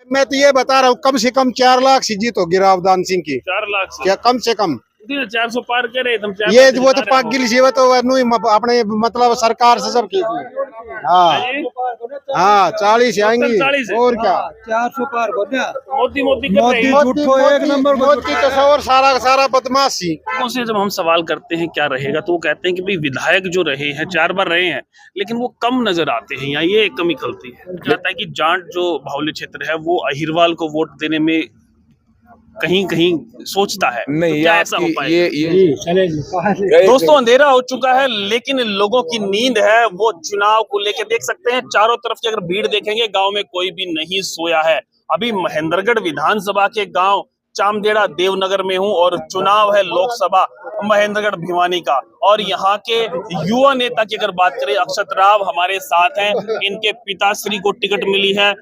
मैं तो ये बता रहा हूँ, कम से कम 4 लाख से जीत होगी रावदान सिंह की। 4 लाख से क्या कम से कम? 400 पार करे तुम। ये वो तो पागिल से, वो तो अपने मतलब सरकार से सब की। हाँ हाँ, 40 आएंगी 40 है। और क्या। 400 पार हो गया। मोदी मोदी कर रहे हैं। झूठो एक नंबर को मोदी तो और सारा सारा बदमाशी। लोगों से जब हम सवाल करते हैं क्या रहेगा, तो वो कहते हैं कि भाई विधायक जो रहे हैं 4 बार रहे हैं, लेकिन वो कम नजर आते हैं। यहाँ ये एक कमी खलती है। कहता है कि जाट जो बाहुल्य क्षेत्र है वो अहिरवाल को वोट देने में कहीं कहीं सोचता है। नहीं, तो क्या ऐसा हो पाएगा? ये दोस्तों, अंधेरा हो चुका है, लेकिन लोगों की नींद है वो चुनाव को लेकर। देख सकते हैं चारों तरफ की अगर भीड़ देखेंगे, गांव में कोई भी नहीं सोया है। अभी महेंद्रगढ़ विधानसभा के गांव चामदेड़ा देवनगर में हूं और चुनाव है लोकसभा महेंद्रगढ़ भिवानी का। और यहाँ के युवा नेता की अगर बात करें, अक्षत राव हमारे साथ हैं। इनके पिताश्री को टिकट मिली है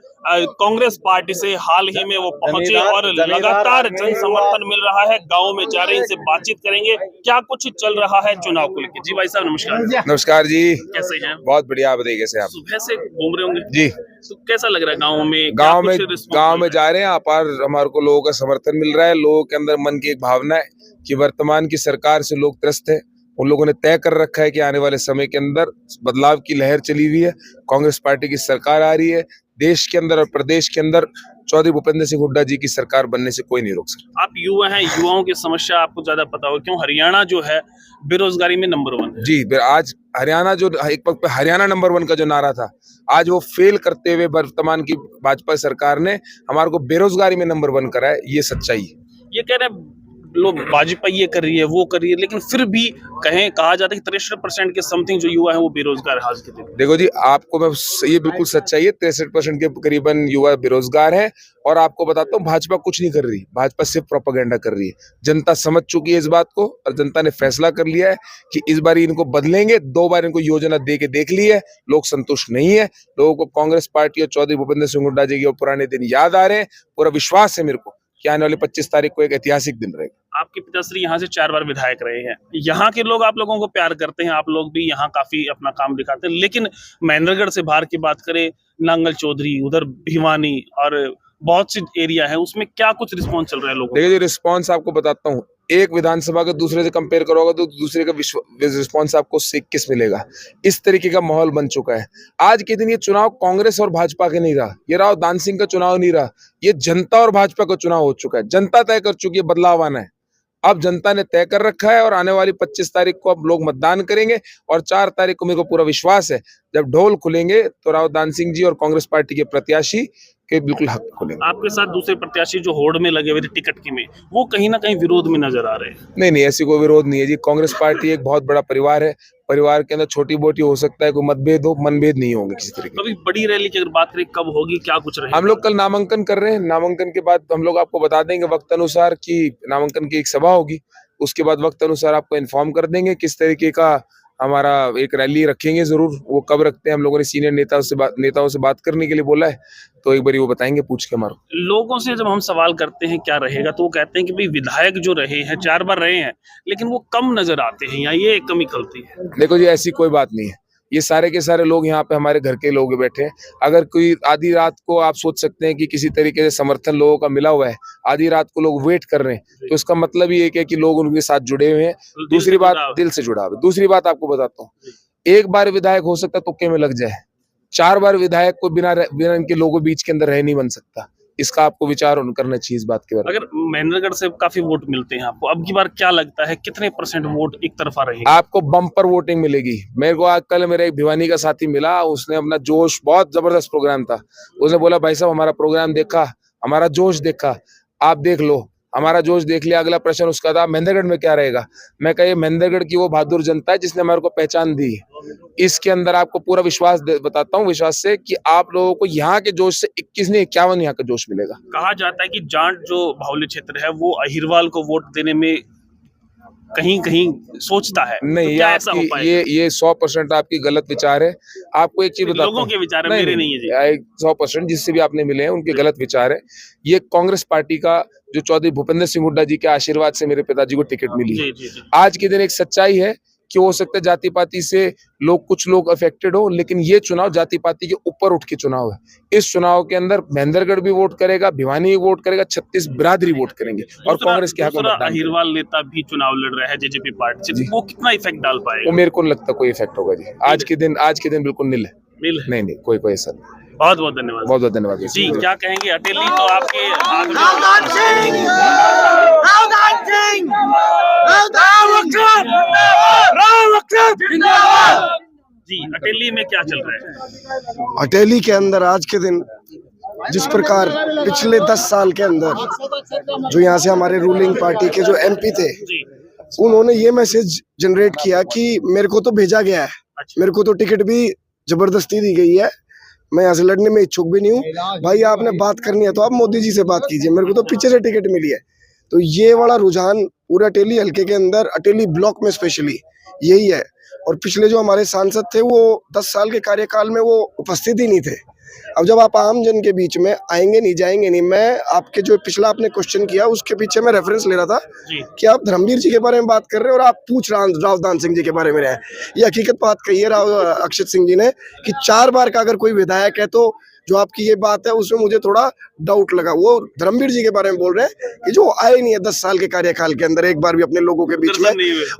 कांग्रेस पार्टी से। हाल ही में वो पहुंचे और लगातार जन समर्थन मिल रहा है। गांव में जा रहे हैं, इनसे बातचीत करेंगे क्या कुछ चल रहा है चुनाव को लेकर। जी भाई साहब नमस्कार। नमस्कार जी, कैसे हैं? बहुत बढ़िया। बताइए कैसे आप? सुबह से घूम रहे होंगे जी, तो कैसा लग रहा है गाँव में? गांव में जा रहे हैं अपार हमारे को लोगों का समर्थन मिल रहा है। लोगों के अंदर मन की एक भावना है कि वर्तमान की सरकार से लोग त्रस्त है। उन लोगों ने तय कर रखा है कि आने वाले समय के अंदर बदलाव की लहर चली हुई है। कांग्रेस पार्टी की सरकार आ रही है। देश के अंदर और प्रदेश के अंदर चौधरी भूपेंद्र सिंह हुड्डा जी की सरकार बनने से कोई नहीं रोक सकता। आप युवा हैं, युवाओं की समस्या आपको ज्यादा पता हो, क्यों हरियाणा जो है बेरोजगारी में नंबर 1 है। जी, आज हरियाणा जो एक वक्त पे हरियाणा नंबर 1 का जो नारा था, आज वो फेल करते हुए वर्तमान की भाजपा सरकार ने हमारे को बेरोजगारी में नंबर 1 करा है। ये सच्चाई है। ये कह रहे हैं लोग भाजपा ये कर रही है वो कर रही है, लेकिन फिर भी कहा जाता है कि 63% के समथिंग जो युवा है वो बेरोजगार है आज के दिन। देखो जी, आपको मैं ये बिल्कुल सच्चाई है, 63% के करीबन युवा बेरोजगार है। और आपको बताता हूँ, भाजपा कुछ नहीं कर रही, भाजपा सिर्फ प्रोपेगेंडा कर रही है। जनता समझ चुकी है इस बात को और जनता ने फैसला कर लिया है कि इस बार इनको बदलेंगे। 2 बार इनको योजना दे के देख ली है, लोग संतुष्ट नहीं है। लोगों को कांग्रेस पार्टी और चौधरी भूपेंद्र सिंह हुड्डा जी के पुराने दिन याद आ रहे हैं। पूरा विश्वास है मेरे को कि आने वाली 25 तारीख को एक ऐतिहासिक दिन रहेगा। आपके पिताश्री यहाँ से 4 बार विधायक रहे हैं। यहाँ के लोग आप लोगों को प्यार करते हैं, आप लोग भी यहाँ काफी अपना काम दिखाते हैं। लेकिन महेंद्रगढ़ से बाहर की बात करें, नांगल चौधरी, उधर भिवानी और बहुत सी एरिया है, उसमें क्या कुछ रिस्पॉन्स चल रहा है लोगों? देखिए, रिस्पॉन्स आपको बताता हूँ। एक विधानसभा के दूसरे से कंपेयर करोगे तो दूसरे का रिस्पॉन्स आपको 21 मिलेगा। इस तरीके का माहौल बन चुका है। आज के दिन ये चुनाव कांग्रेस और भाजपा के नहीं रहा, ये रावदान सिंह का चुनाव नहीं रहा, ये जनता और भाजपा का चुनाव हो चुका है। जनता तय कर चुकी है बदलाव आना है। अब जनता ने तय कर रखा है और आने वाली 25 तारीख को अब लोग मतदान करेंगे और 4 तारीख को मेरे को पूरा विश्वास है जब ढोल खुलेंगे तो रावदान सिंह जी और कांग्रेस पार्टी के प्रत्याशी के बिल्कुल हक खुलेंगे। आपके साथ दूसरे प्रत्याशी जो होड़ में लगे हुए थे टिकट की में, वो कहीं ना कहीं विरोध में नजर आ रहे हैं। नहीं, ऐसी कोई विरोध नहीं है जी। कांग्रेस पार्टी एक बहुत बड़ा परिवार है। परिवार के अंदर छोटी मोटी हो सकता है, कोई मतभेद हो, मनभेद नहीं होंगे किसी तरीके। अभी बड़ी रैली की अगर बात करें, कब होगी, क्या कुछ रहेगा? हम लोग कल नामांकन कर रहे हैं। नामांकन के बाद हम लोग आपको बता देंगे वक्त अनुसार कि नामांकन की एक सभा होगी। उसके बाद वक्त अनुसार आपको इन्फॉर्म कर देंगे किस तरीके का हमारा एक रैली रखेंगे। जरूर वो कब रखते हैं, हम लोगों ने सीनियर नेताओं से बात करने के लिए बोला है, तो एक बार वो बताएंगे पूछ के हमारे। लोगों से जब हम सवाल करते हैं क्या रहेगा, तो वो कहते हैं कि भाई विधायक जो रहे हैं 4 बार रहे हैं, लेकिन वो कम नजर आते हैं। यहाँ ये एक कमी खलती है। देखो जी, ऐसी कोई बात नहीं है। ये सारे के सारे लोग यहाँ पे हमारे घर के लोग बैठे हैं। अगर कोई आधी रात को आप सोच सकते हैं कि किसी तरीके से समर्थन लोगों का मिला हुआ है, आधी रात को लोग वेट कर रहे हैं, तो इसका मतलब ये है कि लोग उनके साथ जुड़े हुए हैं। दूसरी बात, दिल से जुड़ा हुआ है। दूसरी बात आपको बताता हूँ, एक बार विधायक हो सकता है तुक्के में लग जाए, 4 बार विधायक को बिना इनके लोगों के बीच के अंदर रह नहीं बन सकता। इसका आपको विचार करना चाहिए इस बात के बारे में। अगर महेंद्रगढ़ से काफी वोट मिलते हैं आपको, अब की बार क्या लगता है कितने % वोट एक तरफा रहेगा? आपको बम्पर वोटिंग मिलेगी। मेरे को आज कल मेरा एक भिवानी का साथी मिला, उसने अपना जोश, बहुत जबरदस्त प्रोग्राम था, उसने बोला भाई साहब हमारा प्रोग्राम देखा, हमारा जोश देखा, आप देख लो, हमारा जोश देख लिया। अगला प्रश्न उसका था महेंद्रगढ़ में क्या रहेगा। मैं कहा महेंद्रगढ़ की वो बहादुर जनता है जिसने हमारे को पहचान दी। इसके अंदर आपको पूरा विश्वास बताता हूँ, विश्वास से कि आप लोगों को यहाँ के जोश से 21 नहीं 51 यहाँ का जोश मिलेगा। कहा जाता है कि जाट जो बाहुल्य क्षेत्र है वो अहिरवाल को वोट देने में कहीं कहीं सोचता है। नहीं, तो क्या ऐसा हो पाएगा? ये 100% आपकी गलत विचार है। आपको एक चीज बताता हूं, लोगों के विचार है, मेरे नहीं है जी। 100% जिससे भी आपने मिले हैं उनके गलत विचार है। ये कांग्रेस पार्टी का जो चौधरी भूपेंद्र सिंह हुड्डा जी के आशीर्वाद से मेरे पिताजी को टिकट मिली है। आज के दिन एक सच्चाई है कि हो सकता है जाति पाति से कुछ लोग अफेक्टेड हो, लेकिन ये चुनाव जाति पाति के ऊपर उठ के चुनाव है। इस चुनाव के अंदर महेंद्रगढ़ भी वोट करेगा, भिवानी भी वोट करेगा, 36 बिरादरी वोट करेंगे और कांग्रेस के हक में मतदान करेंगे। अहिरवाल नेता भी चुनाव लड़ रहा है जेजेपी पार्टी से, वो कितना इफेक्ट डाल पाएगा? वो मेरे को नहीं लगता कोई इफेक्ट होगा जी। आज के दिन बिल्कुल नील है। नहीं कोई ऐसा नहीं। बहुत बहुत धन्यवाद। बहुत बहुत धन्यवाद जी। क्या कहेंगे अटेली तो आपके जी, अटेली में क्या चल रहा है? अटेली के अंदर आज के दिन जिस प्रकार पिछले 10 साल के अंदर जो यहाँ से हमारे रूलिंग पार्टी के जो एमपी थे, उन्होंने ये मैसेज जनरेट किया कि मेरे को तो भेजा गया है, मेरे को तो टिकट भी जबरदस्ती दी गई है, मैं यहाँ से लड़ने में इच्छुक भी नहीं हूँ। भाई आपने बात करनी है तो आप मोदी जी से बात कीजिए, मेरे को तो पीछे से टिकट मिली है। तो ये वाला रुझान पूरे अटेली हल्के के अंदर, अटेली ब्लॉक में स्पेशली यही है। और पिछले जो हमारे सांसद थे वो 10 साल के कार्यकाल में वो उपस्थित ही नहीं थे। अब जब आप आम जन के बीच में आएंगे नहीं, जाएंगे नहीं, मैं आपके जो पिछला आपने क्वेश्चन किया उसके पीछे मैं रेफरेंस ले रहा था कि आप धर्मवीर जी के बारे में बात कर रहे हो और आप पूछ राव दान सिंह जी के बारे में रहे। ये हकीकत बात कही है अक्षित सिंह जी ने कि 4 बार का अगर कोई विधायक है तो जो आपकी ये बात है उसमें मुझे थोड़ा डाउट लगा। वो धर्मवीर जी के बारे में बोल रहे हैं कि जो आए नहीं है 10 साल के कार्यकाल के अंदर एक बार भी अपने लोगों के बीच में,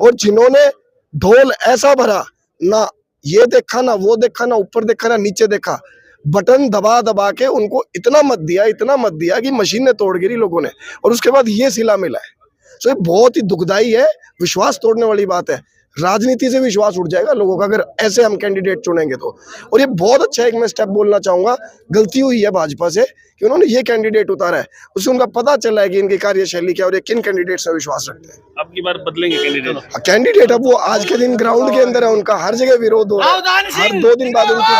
और जिन्होंने ढोल ऐसा भरा ना, ये देखा ना वो देखा ना ऊपर देखा ना नीचे देखा, बटन दबा दबा के उनको इतना मत दिया कि मशीन ने तोड़ गिरी लोगों ने, और उसके बाद ये सिला मिला है। तो ये बहुत ही दुखदाई है, विश्वास तोड़ने वाली बात है। राजनीति से विश्वास उठ जाएगा लोगों का अगर ऐसे हम कैंडिडेट चुनेंगे तो। और ये बहुत अच्छा एक मैं स्टेप बोलना चाहूंगा, गलती हुई है भाजपा से कि उन्होंने ये कैंडिडेट उतारा है, उससे उनका पता चला है कि इनकी कार्यशैली क्या और ये किन कैंडिडेट से विश्वास रखते हैं। अब की बार बदलेंगे कैंडिडेट अब वो आज के दिन ग्राउंड के अंदर है, उनका हर जगह विरोध हो रहा है, हर 2 दिन बाद उनकी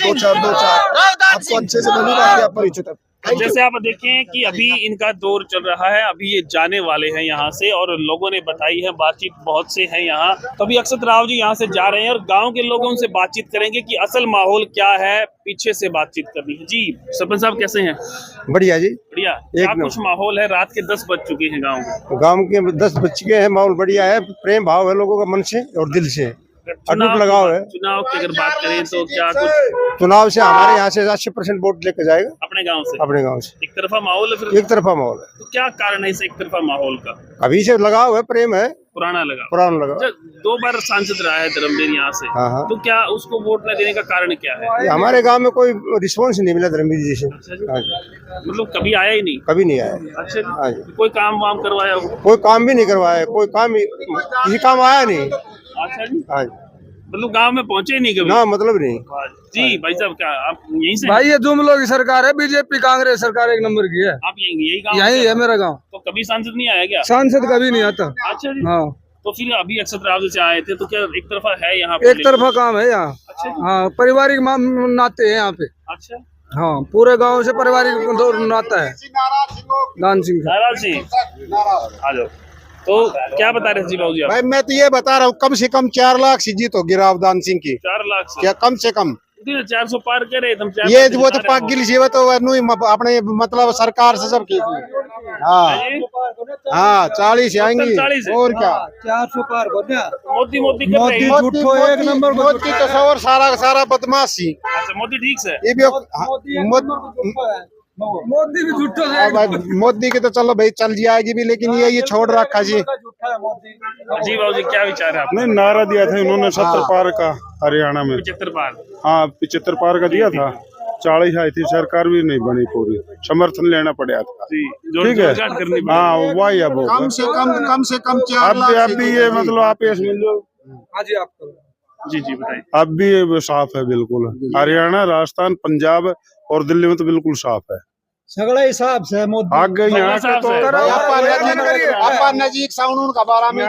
2-4 आपको अच्छे से भली बात है, आप परिचित है। जैसे आप देखें कि अभी इनका दौर चल रहा है, अभी ये जाने वाले हैं यहाँ से और लोगों ने बताई है, बातचीत बहुत से हैं यहाँ। तो अभी अक्षत राव जी यहाँ से जा रहे हैं और गांव के लोगों से बातचीत करेंगे कि असल माहौल क्या है, पीछे से बातचीत करनी है। जी सरपंच साहब कैसे हैं? बढ़िया जी, बढ़िया। क्या कुछ माहौल है? रात के 10 बज चुके हैं, गाँव के 10 बज चुके हैं, माहौल बढ़िया है, प्रेम भाव है लोगों का मन से और दिल से, अटूट लगाव है। चुनाव की अगर बात करें तो क्या कुछ चुनाव से हमारे यहाँ से 80% वोट लेकर जाएगा अपने गांव से? अपने गांव से। एक तरफा माहौल है फिर? एक तरफा माहौल है। तो क्या कारण है इस एक तरफा माहौल का? अभी से लगाव है, प्रेम है, पुराना लगा। 2 बार सांसद रहा है धर्मवीर यहाँ से। हाँ। तो क्या उसको वोट न देने का कारण क्या है? हमारे गांव में कोई रिस्पॉन्स नहीं मिला धर्मवीर जी से। मतलब कभी आया ही नहीं? कभी नहीं आया। अच्छा जी। कोई काम वाम करवाया? कोई काम भी नहीं करवाया, कोई काम ये काम आया नहीं। अच्छा जी। हाँ, मतलब गांव में पहुंचे नहीं कभी? ना, मतलब नहीं। जी भाई साहब, क्या आप यहीं से? भाई ये जुमलों की सरकार है, बीजेपी कांग्रेस सरकार 1 नंबर की है। आप यही गाँव? यही है मेरा गाँव। तो कभी सांसद नहीं आया क्या? सांसद कभी नहीं आता। अच्छा जी। हाँ। तो फिर अभी अक्षत राव से आए थे, तो क्या एक तरफा है यहाँ पे? एक तरफा काम है यहाँ। अच्छा। हाँ, पारिवारिक नाते हैं यहाँ पे। अच्छा। हाँ, पूरे गांव से पारिवारिक नाता है। दान सिंह नाराज सिंह आ जाओ। तो क्या बता रहे थे जी बाबू जी? भाई मैं तो ये बता रहा हूँ, कम से कम 4 लाख से जीत होगी राव दान सिंह की। 4 लाख से? क्या कम से कम? 400 पार करे तुम? ये वो तो पाक गिल से तो अपने मतलब सरकार से सब की। हाँ 40 आएंगी और क्या 400 पार हो गया। मोदी मोदी झूठो 1 नंबर। मोदी तो और सारा बदमाशी। अच्छा, मोदी ठीक से? ये भी मोदी भी झूठो भाई, मोदी की तो चलो भाई चल जाएगी भी, लेकिन ये छोड़ रखा जी। जी बाबू जी, क्या विचार है आपने? नारा दिया था इन्होंने 70 पार का हरियाणा में। 75 पार? हाँ 75 पार का दिया था। 40 आई थी, सरकार भी नहीं बनी पूरी, समर्थन लेना पड़ा था। ठीक है। हाँ वही है वो। कम से कम 4 लाख। अब भी ये मतलब आप ये समझ लो। हाँ जी, आप जी बताइए। अब भी ये साफ है बिल्कुल, हरियाणा, राजस्थान, पंजाब और दिल्ली में तो बिल्कुल साफ है। सगड़ा हिसाब से मोदी आगे यहाँ के तो अपन नजीक साउंड का बारा में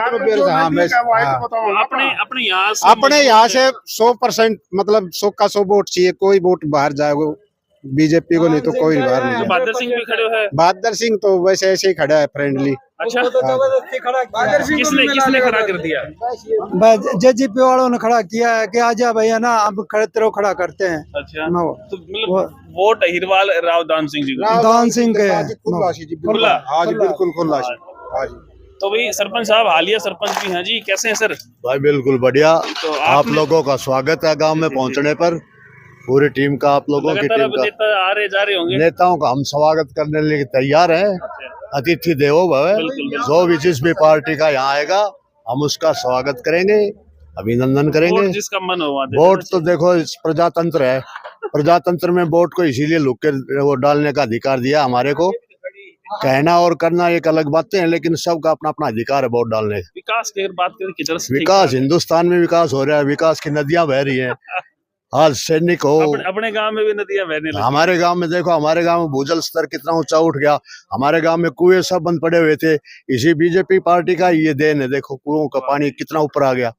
अपने यहाँ से 100% मतलब 100 का 100 वोट चाहिए, कोई वोट बाहर जाएगा बीजेपी को, नहीं तो कोई बाहर नहीं। बहादुर सिंह भी खड़े हैं? बहादुर सिंह तो वैसे ऐसे ही खड़ा है, फ्रेंडली। अच्छा, किसने खड़ा कर दिया? जेजेपी वालों ने खड़ा किया है कि आजा भैया ना, अब खड़े तरह खड़ा करते हैं। अच्छा, तो मतलब वोट अहिरवाल राव दान सिंह जी, दान सिंह के खुला। हाँ जी, बिल्कुल खुला। तो भाई सरपंच साहब हालिया सरपंच भी हैं जी, कैसे हैं सर? भाई बिल्कुल बढ़िया। तो आप आपने- लोगों का स्वागत है गांव में पहुंचने पर, पूरी टीम का, आप लोगों की लगातार टीम अब का, नेता आ रहे जा रहे होंगे। नेताओं का हम स्वागत करने के लिए तैयार हैं। अतिथि देवो भव। बिल्कुल। जो भी जिस भी पार्टी का यहाँ आएगा हम उसका स्वागत करेंगे, अभिनंदन करेंगे। वोट जिसका मन हो वहाँ दे वोट देना तो देखो इस प्रजातंत्र है, प्रजातंत्र में वोट को इसीलिए लुक के वो डालने का अधिकार दिया हमारे को। कहना और करना एक अलग बातें हैं, लेकिन सबका अपना अपना अधिकार है वोट डालने का। विकास की अगर बात करें किधर से विकास हिंदुस्तान में विकास हो रहा है, विकास की नदियां बह रही हैं। आज सैनिक हो, अपने गांव में भी नदियां बहने लगी। हमारे गांव में देखो, हमारे गांव में भूजल स्तर कितना ऊंचा उठ गया। हमारे गांव में कुएं सब बंद पड़े हुए थे, इसी बीजेपी पार्टी का ये देन है। देखो कुओं का पानी कितना ऊपर आ गया।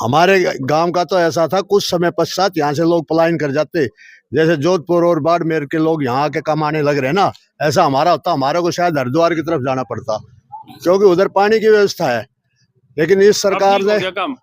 हमारे गांव का तो ऐसा था, कुछ समय पश्चात यहाँ से लोग पलायन कर जाते, जैसे जोधपुर और बाड़मेर के लोग यहाँ आके कमाने लग रहे ना, ऐसा हमारा होता। हमारे को शायद हरिद्वार की तरफ जाना पड़ता, क्योंकि उधर पानी की व्यवस्था है। लेकिन इस सरकार अब ठीक हो ने गया काम?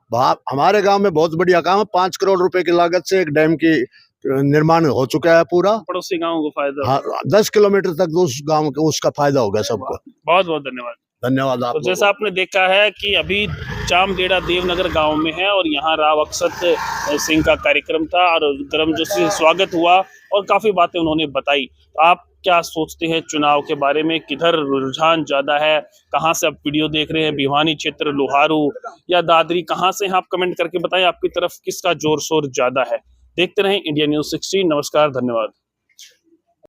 हमारे गांव में बहुत बढ़िया काम है। 5 करोड़ रुपए की लागत से एक डैम की निर्माण हो चुका है पूरा। पड़ोसी गाँव को फायदा। हाँ, 10 किलोमीटर तक उस गांव के उसका फायदा होगा सबको। बहुत बहुत धन्यवाद। धन्यवाद आप तो लोगों जैसा आपने देखा है कि अभी चामदेड़ा देवनगर गांव में है और यहाँ राव अक्षत सिंह का कार्यक्रम था और गर्मजोशी से स्वागत हुआ और काफी बातें उन्होंने बताई। तो आप क्या सोचते हैं चुनाव के बारे में, किधर रुझान ज्यादा है, कहाँ से आप वीडियो देख रहे हैं, भिवानी क्षेत्र, लोहारू या दादरी, कहाँ से हैं आप कमेंट करके बताएं, आपकी तरफ किसका जोर शोर ज्यादा है। देखते रहें इंडिया न्यूज़ 16। नमस्कार, धन्यवाद।